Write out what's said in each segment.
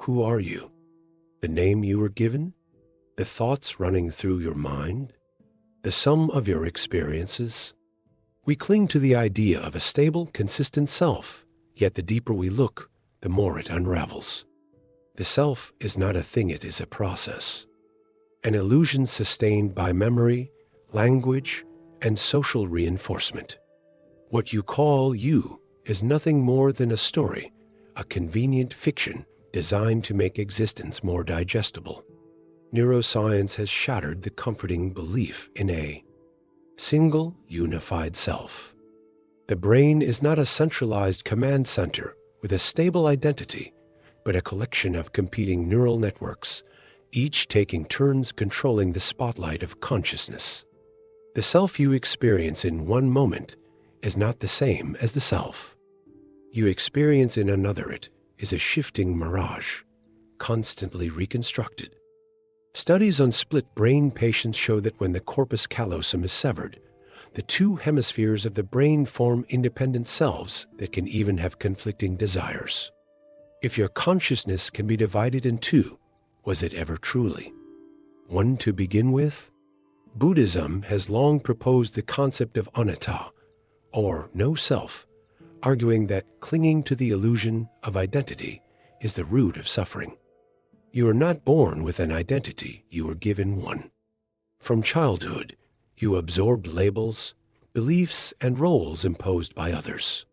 Who are you? The name you were given? The thoughts running through your mind? The sum of your experiences? We cling to the idea of a stable, consistent self, yet the deeper we look, the more it unravels. The self is not a thing, it is a process. An illusion sustained by memory, language, and social reinforcement. What you call you is nothing more than a story, a convenient fiction designed to make existence more digestible. Neuroscience has shattered the comforting belief in a single, unified self. The brain is not a centralized command center with a stable identity, but a collection of competing neural networks, each taking turns controlling the spotlight of consciousness. The self you experience in one moment is not the same as the self you experience in another. It is a shifting mirage, constantly reconstructed. Studies on split brain patients show that when the corpus callosum is severed, the two hemispheres of the brain form independent selves that can even have conflicting desires. If your consciousness can be divided in two, was it ever truly one to begin with? Buddhism has long proposed the concept of anatta, or no self, arguing that clinging to the illusion of identity is the root of suffering. You are not born with an identity, you are given one. From childhood, you absorbed labels, beliefs, and roles imposed by others.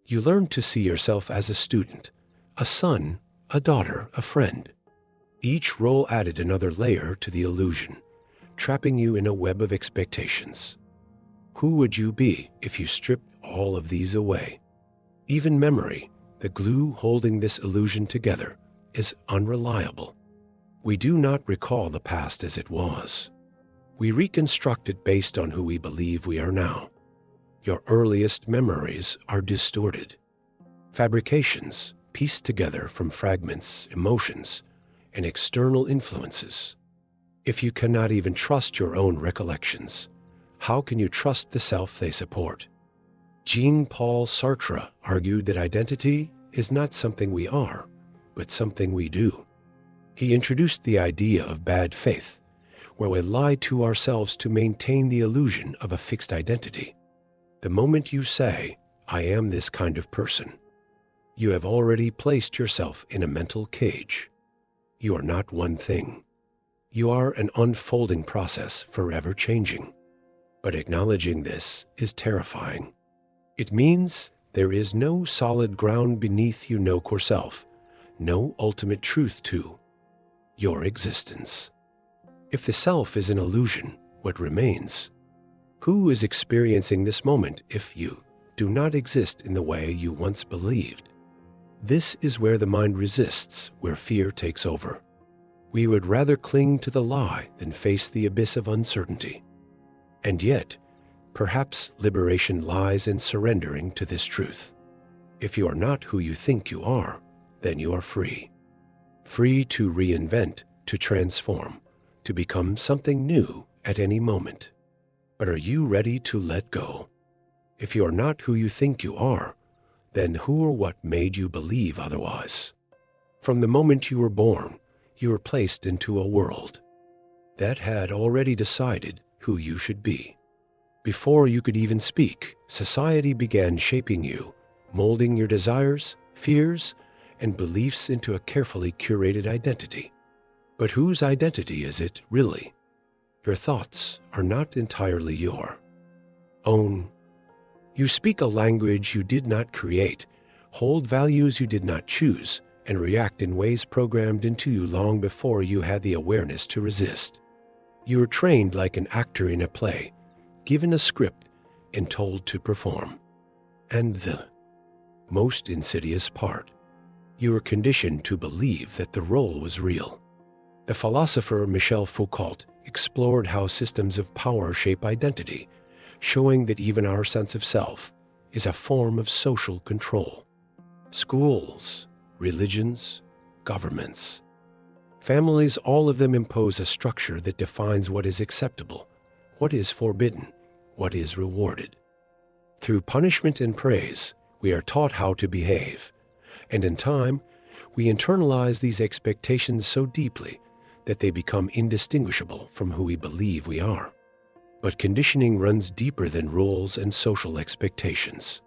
You learn to see yourself as a student, a son, a daughter, a friend. Each role added another layer to the illusion, trapping you in a web of expectations. Who would you be if you stripped all of these away? Even memory, the glue holding this illusion together, is unreliable. We do not recall the past as it was. We reconstruct it based on who we believe we are now. Your earliest memories are distorted. Fabrications pieced together from fragments, emotions, and external influences. If you cannot even trust your own recollections, how can you trust the self they support? Jean-Paul Sartre argued that identity is not something we are, but something we do. He introduced the idea of bad faith, where we lie to ourselves to maintain the illusion of a fixed identity. The moment you say, "I am this kind of person," you have already placed yourself in a mental cage. You are not one thing. You are an unfolding process, forever changing. But acknowledging this is terrifying. It means there is no solid ground beneath your core self, no ultimate truth to your existence. If the self is an illusion, what remains? Who is experiencing this moment if you do not exist in the way you once believed? This is where the mind resists, where fear takes over. We would rather cling to the lie than face the abyss of uncertainty. And yet, perhaps liberation lies in surrendering to this truth. If you are not who you think you are, then you are free. Free to reinvent, to transform, to become something new at any moment. But are you ready to let go? If you are not who you think you are, then who or what made you believe otherwise? From the moment you were born, you were placed into a world that had already decided who you should be. Before you could even speak, society began shaping you, molding your desires, fears, and beliefs into a carefully curated identity. But whose identity is it really? Your thoughts are not entirely your own. You speak a language you did not create, hold values you did not choose, and react in ways programmed into you long before you had the awareness to resist. You are trained like an actor in a play, given a script and told to perform. And the most insidious part, you are conditioned to believe that the role was real. The philosopher Michel Foucault explored how systems of power shape identity, showing that even our sense of self is a form of social control. Schools, religions, governments, families, all of them impose a structure that defines what is acceptable, what is forbidden, what is rewarded. Through punishment and praise, we are taught how to behave, and in time, We internalize these expectations so deeply that they become indistinguishable from who we believe we are. But conditioning runs deeper than rules and social expectations.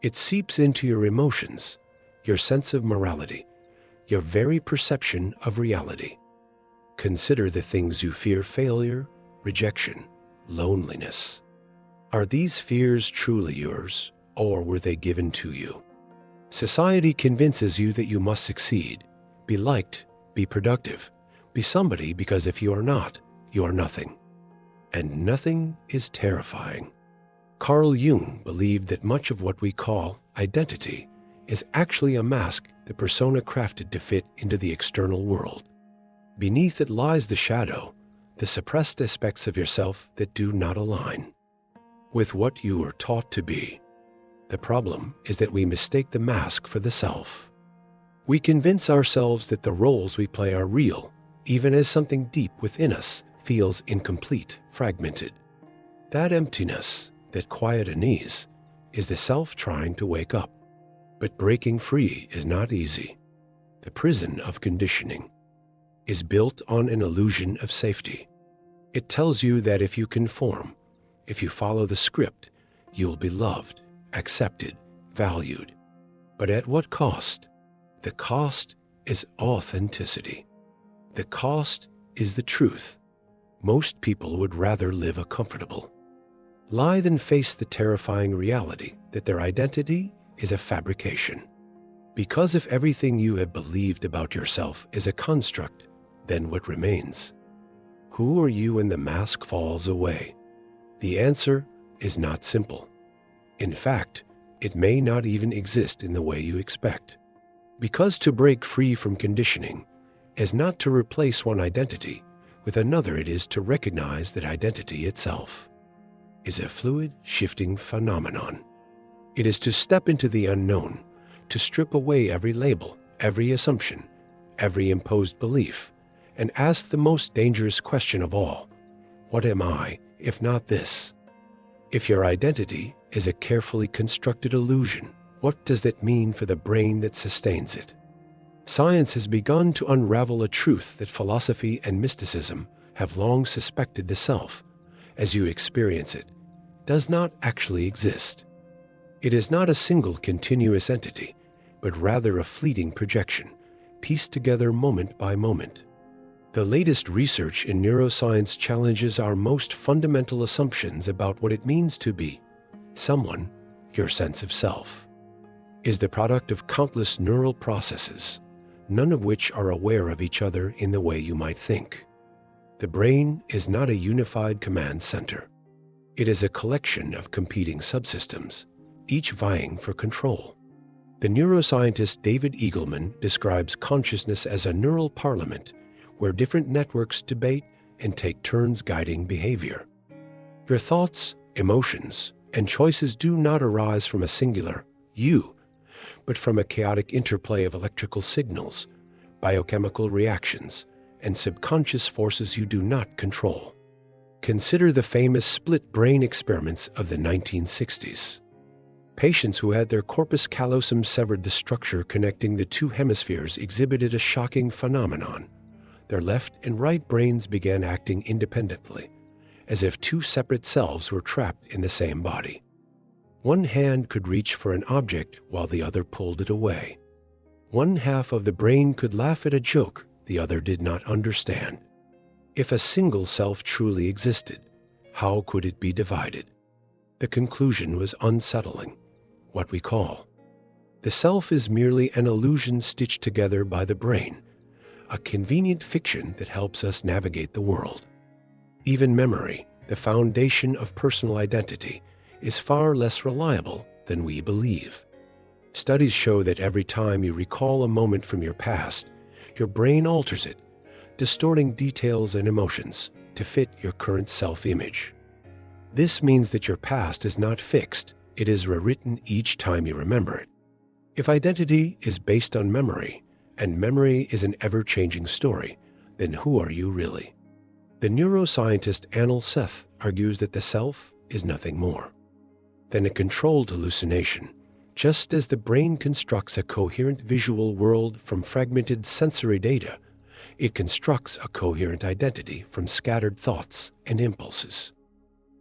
It seeps into your emotions, your sense of morality, your very perception of reality. Consider the things you fear: failure, rejection, loneliness. Are these fears truly yours, or were they given to you? Society convinces you that you must succeed, be liked, be productive, be somebody, because if you are not, you are nothing. And nothing is terrifying. Carl Jung believed that much of what we call identity is actually a mask, the persona crafted to fit into the external world. Beneath it lies the shadow, the suppressed aspects of yourself that do not align with what you were taught to be. The problem is that we mistake the mask for the self. We convince ourselves that the roles we play are real, even as something deep within us feels incomplete, fragmented. That emptiness, that quiet unease, is the self trying to wake up. But breaking free is not easy. The prison of conditioning is built on an illusion of safety. It tells you that if you conform, if you follow the script, you'll be loved, accepted, valued. But at what cost? The cost is authenticity. The cost is the truth. Most people would rather live a comfortable lie than face the terrifying reality that their identity is a fabrication. Because if everything you have believed about yourself is a construct, then what remains? Who are you when the mask falls away? The answer is not simple. In fact, it may not even exist in the way you expect. Because to break free from conditioning is not to replace one identity with another, it is to recognize that identity itself is a fluid, shifting phenomenon. It is to step into the unknown, to strip away every label, every assumption, every imposed belief, and ask the most dangerous question of all: what am I, if not this? If your identity is a carefully constructed illusion, what does that mean for the brain that sustains it? Science has begun to unravel a truth that philosophy and mysticism have long suspected: the self, as you experience it, does not actually exist. It is not a single continuous entity, but rather a fleeting projection, pieced together moment by moment. The latest research in neuroscience challenges our most fundamental assumptions about what it means to be someone. Your sense of self is the product of countless neural processes, none of which are aware of each other in the way you might think. The brain is not a unified command center. It is a collection of competing subsystems, each vying for control. The neuroscientist David Eagleman describes consciousness as a neural parliament where different networks debate and take turns guiding behavior. Your thoughts, emotions, and choices do not arise from a singular you, but from a chaotic interplay of electrical signals, biochemical reactions, and subconscious forces you do not control. Consider the famous split brain experiments of the 1960s. Patients who had their corpus callosum severed, the structure connecting the two hemispheres, exhibited a shocking phenomenon. Their left and right brains began acting independently, as if two separate selves were trapped in the same body. One hand could reach for an object while the other pulled it away. One half of the brain could laugh at a joke the other did not understand. If a single self truly existed, how could it be divided? The conclusion was unsettling. What we call the self is merely an illusion stitched together by the brain, a convenient fiction that helps us navigate the world. Even memory, the foundation of personal identity, is far less reliable than we believe. Studies show that every time you recall a moment from your past, your brain alters it, distorting details and emotions to fit your current self-image. This means that your past is not fixed, it is rewritten each time you remember it. If identity is based on memory, and memory is an ever-changing story, then who are you really? The neuroscientist Anil Seth argues that the self is nothing more than a controlled hallucination, Just as the brain constructs a coherent visual world from fragmented sensory data, it constructs a coherent identity from scattered thoughts and impulses.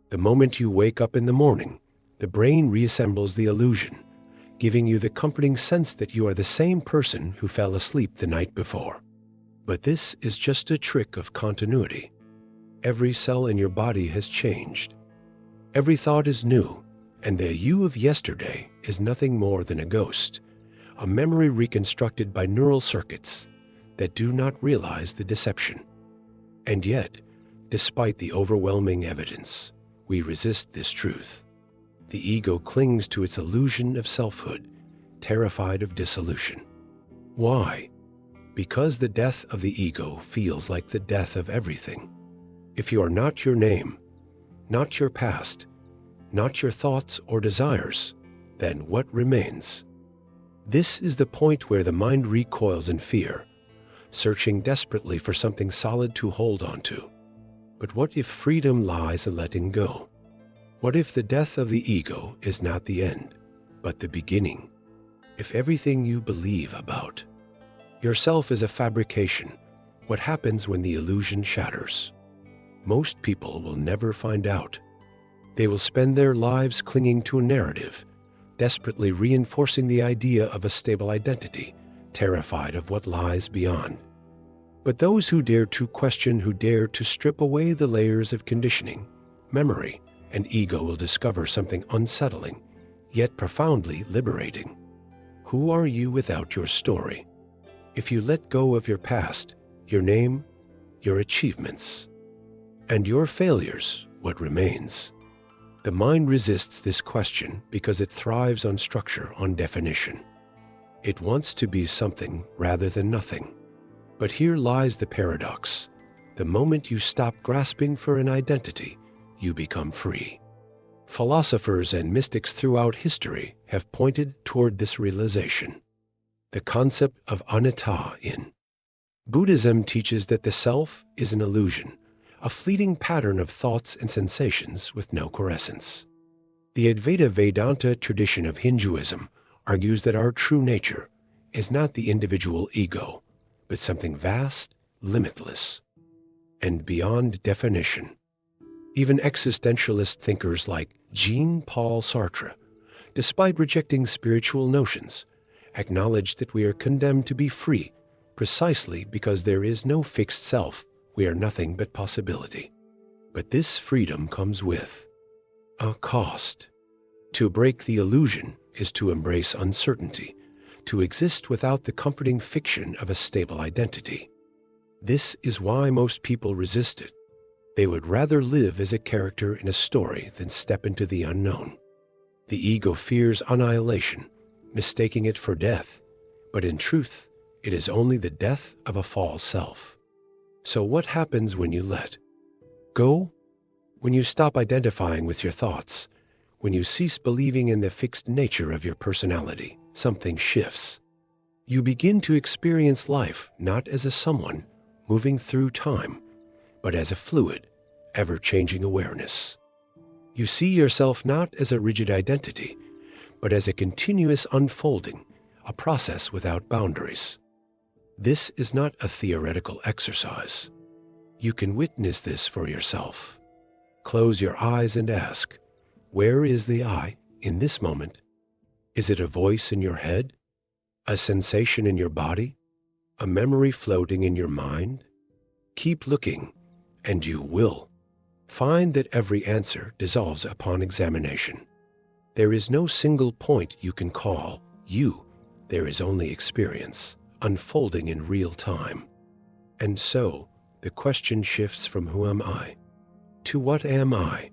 The moment you wake up in the morning, the brain reassembles the illusion, giving you the comforting sense that you are the same person who fell asleep the night before. But this is just a trick of continuity. Every cell in your body has changed. Every thought is new, and the you of yesterday is nothing more than a ghost, a memory reconstructed by neural circuits that do not realize the deception. And yet, despite the overwhelming evidence, we resist this truth. The ego clings to its illusion of selfhood, terrified of dissolution. Why? Because the death of the ego feels like the death of everything. If you are not your name, not your past, not your thoughts or desires, then what remains? This is the point where the mind recoils in fear, searching desperately for something solid to hold on to. But what if freedom lies in letting go? What if the death of the ego is not the end, but the beginning? If everything you believe about yourself is a fabrication, what happens when the illusion shatters? Most people will never find out. They will spend their lives clinging to a narrative, desperately reinforcing the idea of a stable identity, terrified of what lies beyond. But those who dare to question, who dare to strip away the layers of conditioning, memory, and ego will discover something unsettling, yet profoundly liberating. Who are you without your story? If you let go of your past, your name, your achievements, and your failures, what remains? The mind resists this question because it thrives on structure, on definition. It wants to be something rather than nothing. But here lies the paradox. The moment you stop grasping for an identity, you become free. Philosophers and mystics throughout history have pointed toward this realization. The concept of anatta in Buddhism teaches that the self is an illusion, a fleeting pattern of thoughts and sensations with no coalescence. The Advaita Vedanta tradition of Hinduism argues that our true nature is not the individual ego, but something vast, limitless, and beyond definition. Even existentialist thinkers like Jean-Paul Sartre, despite rejecting spiritual notions, acknowledge that we are condemned to be free precisely because there is no fixed self. We are nothing but possibility. But this freedom comes with a cost. To break the illusion is to embrace uncertainty, to exist without the comforting fiction of a stable identity. This is why most people resist it. They would rather live as a character in a story than step into the unknown. The ego fears annihilation, mistaking it for death, but in truth, it is only the death of a false self. So what happens when you let go? When you stop identifying with your thoughts, when you cease believing in the fixed nature of your personality, something shifts. You begin to experience life not as a someone moving through time, but as a fluid, ever-changing awareness. You see yourself not as a rigid identity, but as a continuous unfolding, a process without boundaries. This is not a theoretical exercise. You can witness this for yourself. Close your eyes and ask, where is the I in this moment? Is it a voice in your head? A sensation in your body? A memory floating in your mind? Keep looking, and you will find that every answer dissolves upon examination. There is no single point you can call you. There is only experience, unfolding in real time. And so, the question shifts from who am I to what am I?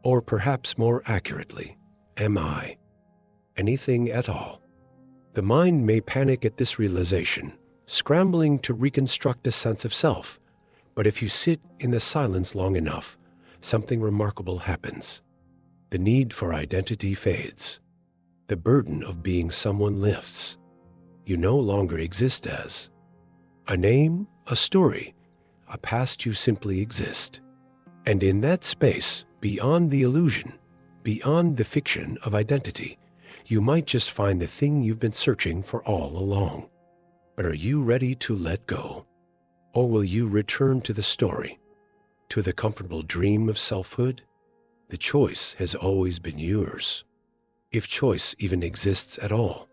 Or perhaps more accurately, am I anything at all? The mind may panic at this realization, scrambling to reconstruct a sense of self. But if you sit in the silence long enough, something remarkable happens. The need for identity fades. The burden of being someone lifts. You no longer exist as a name, a story, a past. You simply exist. And in that space, beyond the illusion, beyond the fiction of identity, you might just find the thing you've been searching for all along. But are you ready to let go? Or will you return to the story, to the comfortable dream of selfhood? The choice has always been yours, if choice even exists at all.